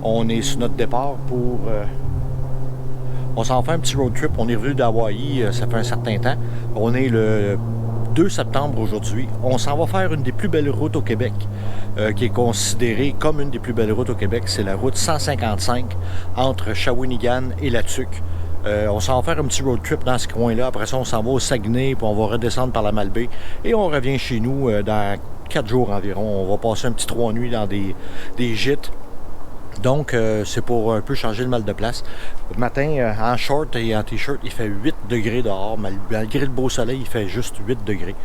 On est sur notre départ pour... on s'en fait un petit road trip. On est revenu d'Hawaï, ça fait un certain temps. On est le 2 septembre aujourd'hui. On s'en va faire une des plus belles routes au Québec, qui est considérée comme une des plus belles routes au Québec. C'est la route 155 entre Shawinigan et La Tuque. On s'en va faire un petit road trip dans ce coin-là. Après ça, on s'en va au Saguenay, puis on va redescendre par la Malbaie. Et on revient chez nous dans 4 jours environ. On va passer un petit 3 nuits dans des gîtes. Donc, c'est pour un peu changer le mal de place. Le matin, en short et en t-shirt, il fait 8 degrés dehors. Malgré le beau soleil, il fait juste 8 degrés.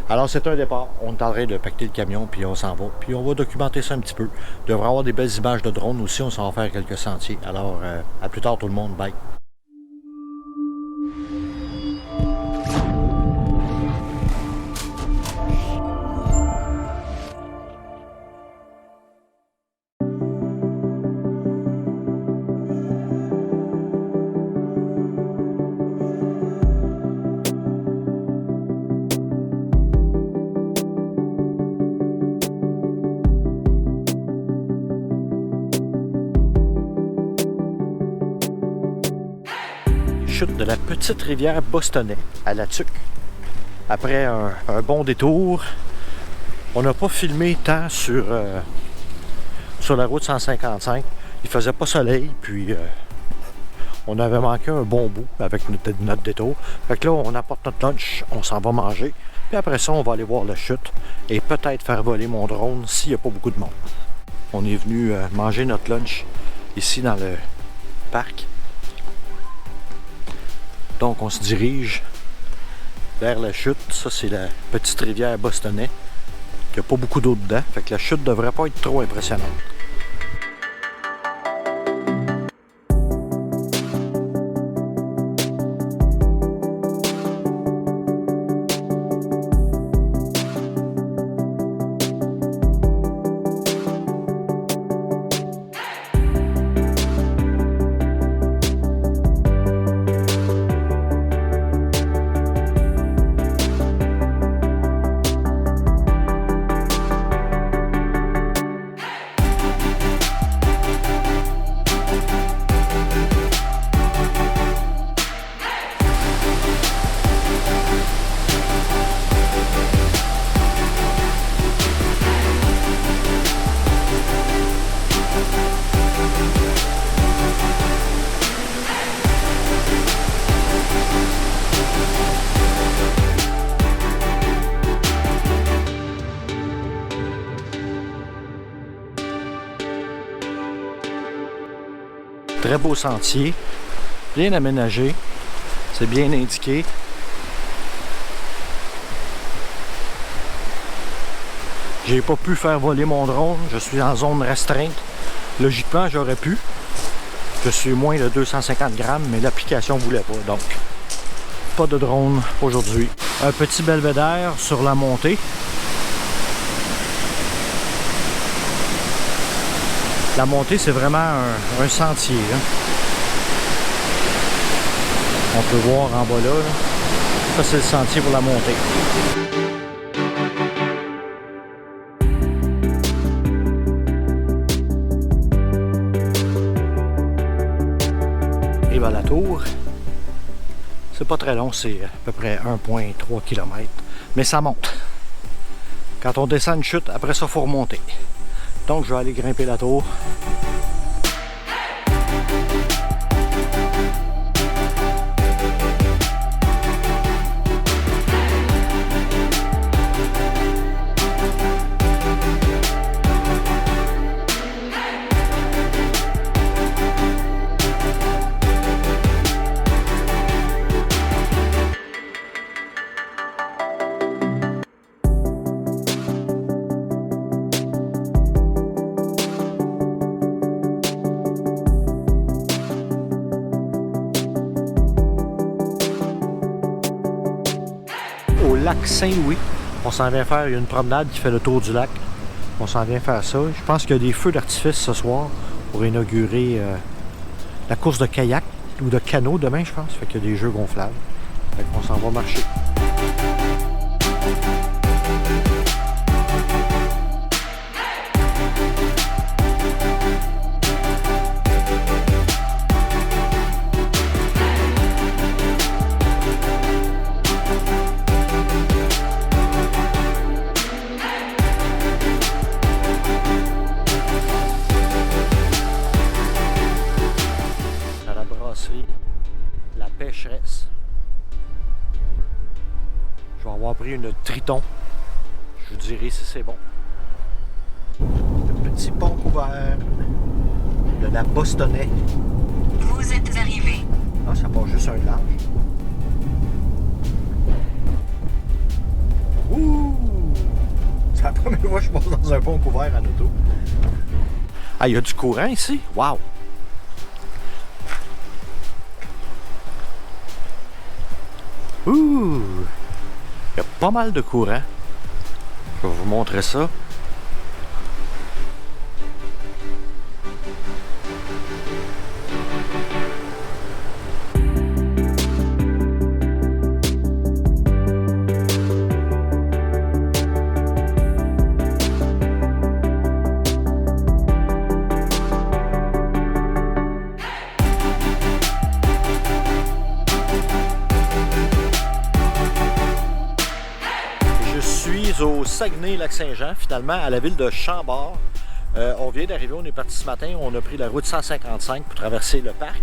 Alors, c'est un départ. On est en train de pacter le camion, puis on s'en va. Puis on va documenter ça un petit peu. Il devrait avoir des belles images de drone aussi. On s'en va faire quelques sentiers. Alors, à plus tard tout le monde. Bye! Chute de la petite rivière Bostonnais à La Tuque. Après un bon détour, on n'a pas filmé tant sur la route 155. Il faisait pas soleil, puis on avait manqué un bon bout avec notre détour. Fait que là, on apporte notre lunch, on s'en va manger, puis après ça, on va aller voir la chute et peut-être faire voler mon drone s'il n'y a pas beaucoup de monde. On est venu manger notre lunch ici dans le parc. Donc on se dirige vers la chute. Ça, c'est la petite rivière Bostonnais. Il n'y a pas beaucoup d'eau dedans. Fait que la chute devrait pas être trop impressionnante. Très beau sentier, bien aménagé, c'est bien indiqué. J'ai pas pu faire voler mon drone, je suis en zone restreinte. Logiquement, j'aurais pu. Je suis moins de 250 grammes, mais l'application voulait pas, donc pas de drone aujourd'hui. Un petit belvédère sur la montée. La montée, c'est vraiment un sentier. Hein. On peut voir en bas là. Ça, c'est le sentier pour la montée. Et bien, la tour, c'est pas très long, c'est à peu près 1,3 km. Mais ça monte. Quand on descend une chute, après ça, il faut remonter. Donc, je vais aller grimper la tour. Lac Saint-Louis. On s'en vient faire une promenade qui fait le tour du lac. On s'en vient faire ça. Je pense qu'il y a des feux d'artifice ce soir pour inaugurer la course de kayak ou de canot demain, je pense. Fait qu'il y a des jeux gonflables. Fait qu'on s'en va marcher. pris une Triton. Je vous dirai si c'est bon. Le petit pont couvert de la Bostonnais. Vous êtes arrivé. Ah, ça passe juste un large. Ouh! C'est la première fois que je passe dans un pont couvert en auto. Ah, il y a du courant ici? Wow! Ouh! Il y a pas mal de courant. Je vais vous montrer ça. Au Saguenay-Lac-Saint-Jean, finalement, à la ville de Chambord. On vient d'arriver, on est parti ce matin, on a pris la route 155 pour traverser le parc.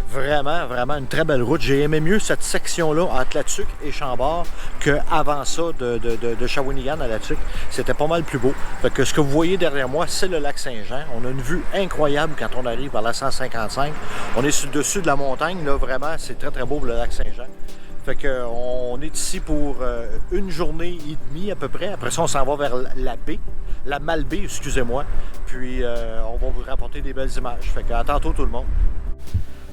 Vraiment une très belle route. J'ai aimé mieux cette section-là entre Latuc et Chambord qu'avant ça de Shawinigan à Latuc. C'était pas mal plus beau. Fait que ce que vous voyez derrière moi, c'est le lac Saint-Jean. On a une vue incroyable quand on arrive par la 155. On est sur le dessus de la montagne, là, vraiment, c'est très beau le lac Saint-Jean. Fait qu'on est ici pour une journée et demie à peu près. Après ça, on s'en va vers la baie, la Malbaie, excusez-moi. Puis on va vous rapporter des belles images. Fait que à tantôt tout le monde.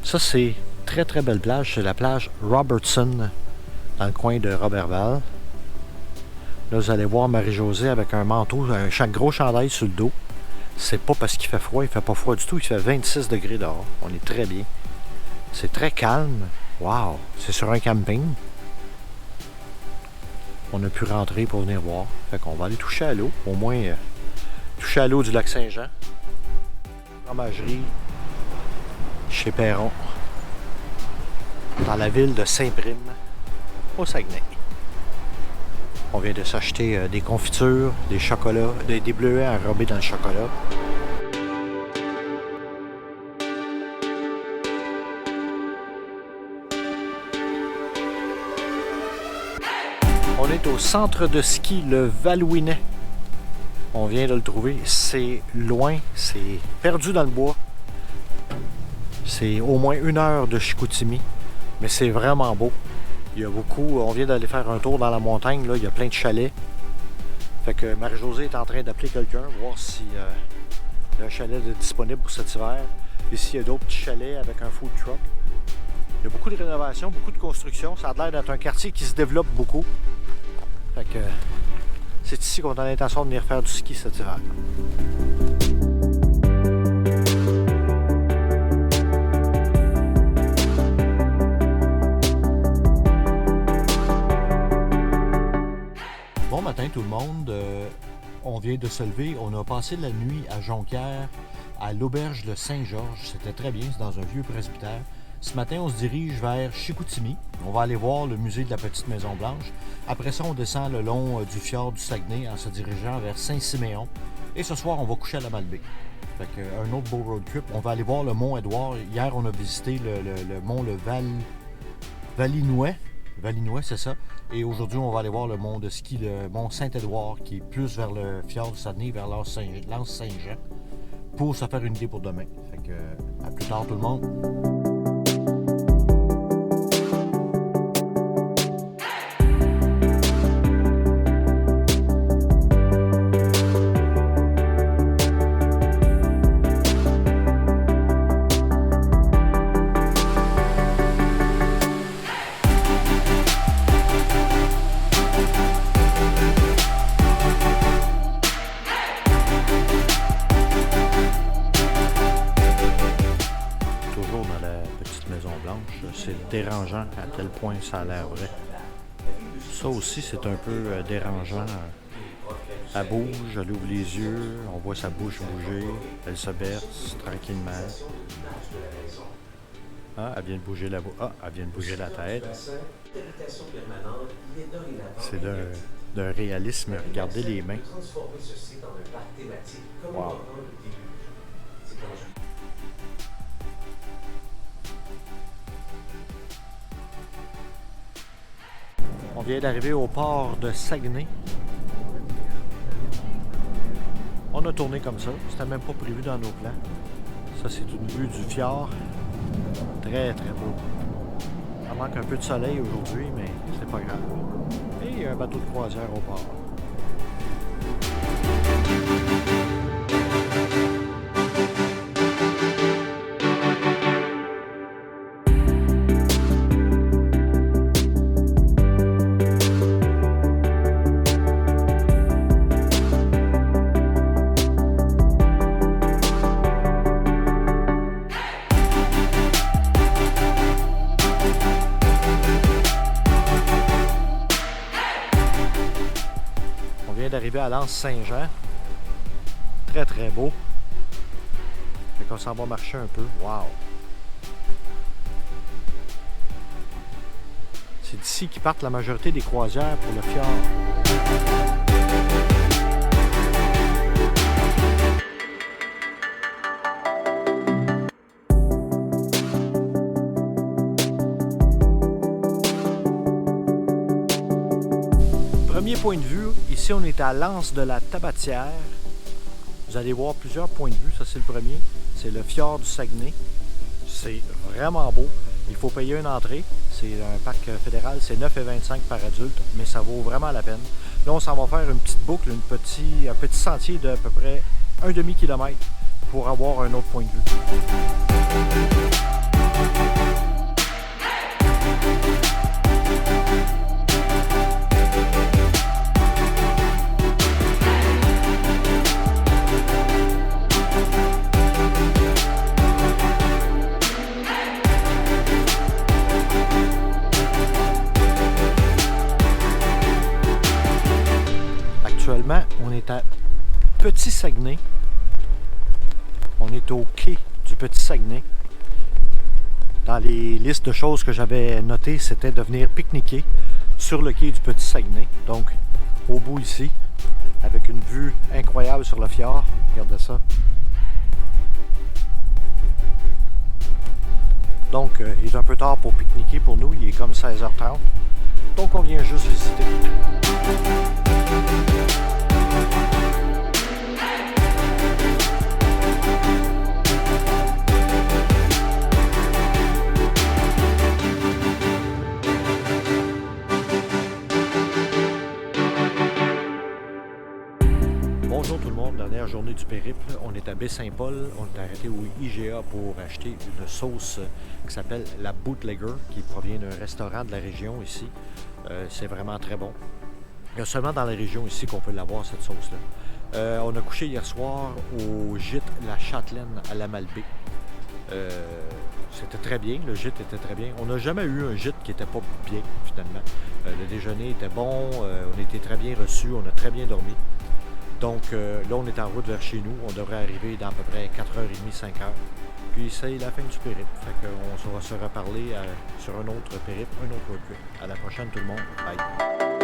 Ça, c'est très belle plage. C'est la plage Robertson, dans le coin de Roberval. Là, vous allez voir Marie-Josée avec un manteau, un gros chandail sur le dos. C'est pas parce qu'il fait froid, il fait pas froid du tout. Il fait 26 degrés dehors. On est très bien. C'est très calme. Wow! C'est sur un camping. On a pu rentrer pour venir voir. Fait qu'on va aller toucher à l'eau. Au moins, toucher à l'eau du lac Saint-Jean. Fromagerie chez Perron. Dans la ville de Saint-Prime, au Saguenay. On vient de s'acheter des confitures, des chocolats, des bleuets enrobés dans le chocolat. On est au centre de ski, le Valouinet. On vient de le trouver. C'est loin, c'est perdu dans le bois. C'est au moins 1 heure de Chicoutimi, mais c'est vraiment beau. Il y a beaucoup, on vient d'aller faire un tour dans la montagne, là, il y a plein de chalets. Fait que Marie-Josée est en train d'appeler quelqu'un, voir si il y a un chalet disponible pour cet hiver. Ici, il y a d'autres petits chalets avec un food truck. Il y a beaucoup de rénovations, beaucoup de construction. Ça a l'air d'être un quartier qui se développe beaucoup. Fait que c'est ici qu'on a l'intention de venir faire du ski cet hiver. Bon matin tout le monde. On vient de se lever. On a passé la nuit à Jonquière, à l'auberge de Saint-Georges. C'était très bien, c'est dans un vieux presbytère. Ce matin, on se dirige vers Chicoutimi. On va aller voir le musée de la Petite Maison-Blanche. Après ça, on descend le long du fjord du Saguenay en se dirigeant vers Saint-Siméon. Et ce soir, on va coucher à la Malbaie. Fait que, un autre beau road trip. On va aller voir le mont Édouard. Hier, on a visité le mont Valinois. Valinois, c'est ça. Et aujourd'hui, on va aller voir le mont de ski, le mont Saint-Édouard, qui est plus vers le fjord du Saguenay, vers l'anse Saint-Jean, pour se faire une idée pour demain. Fait que, à plus tard tout le monde. C'est dérangeant à tel point ça a l'air vrai. Ça aussi, c'est un peu dérangeant. Elle bouge, elle ouvre les yeux, on voit sa bouche bouger, elle se berce tranquillement. Ah, elle vient de bouger la bouche. Ah, elle vient de bouger la tête. C'est d'un réalisme. Regardez les mains. Wow. On vient d'arriver au port de Saguenay. On a tourné comme ça. C'était même pas prévu dans nos plans. Ça, c'est une vue du fjord. Très, très beau. Ça manque un peu de soleil aujourd'hui, mais c'est pas grave. Et il y a un bateau de croisière au port. D'arriver à l'Anse-Saint-Jean. Très très beau. Fait qu'on s'en va marcher un peu. Wow! C'est d'ici qu'ils partent la majorité des croisières pour le fjord. Premier point de vue, ici on est à l'Anse de la Tabatière. Vous allez voir plusieurs points de vue. Ça c'est le premier. C'est le fjord du Saguenay. C'est vraiment beau. Il faut payer une entrée. C'est un parc fédéral. C'est 9,25 par adulte, mais ça vaut vraiment la peine. Là on s'en va faire une petite boucle, un petit sentier de à peu près un demi-kilomètre pour avoir un autre point de vue. Actuellement, on est à Petit Saguenay. On est au quai du Petit Saguenay. Dans les listes de choses que j'avais notées, c'était de venir pique-niquer sur le quai du Petit Saguenay. Donc, au bout ici, avec une vue incroyable sur le fjord. Regardez ça. Donc, il est un peu tard pour pique-niquer pour nous. Il est comme 16h30. Donc, on vient juste visiter. Bonjour tout le monde, dernière journée du périple. On est à Baie-Saint-Paul. On est arrêté au IGA pour acheter une sauce qui s'appelle la Bootlegger, qui provient d'un restaurant de la région ici. C'est vraiment très bon. Il y a seulement dans la région ici qu'on peut l'avoir, cette sauce-là. On a couché hier soir au gîte La Châtelaine à la Malbaie. C'était très bien, le gîte était très bien. On n'a jamais eu un gîte qui n'était pas bien, finalement. Le déjeuner était bon, on était très bien reçus, on a très bien dormi. Donc là, on est en route vers chez nous. On devrait arriver dans à peu près 4h30, 5h. Puis c'est la fin du périple. Fait qu'on va se reparler sur un autre périple, un autre road trip. À la prochaine tout le monde. Bye!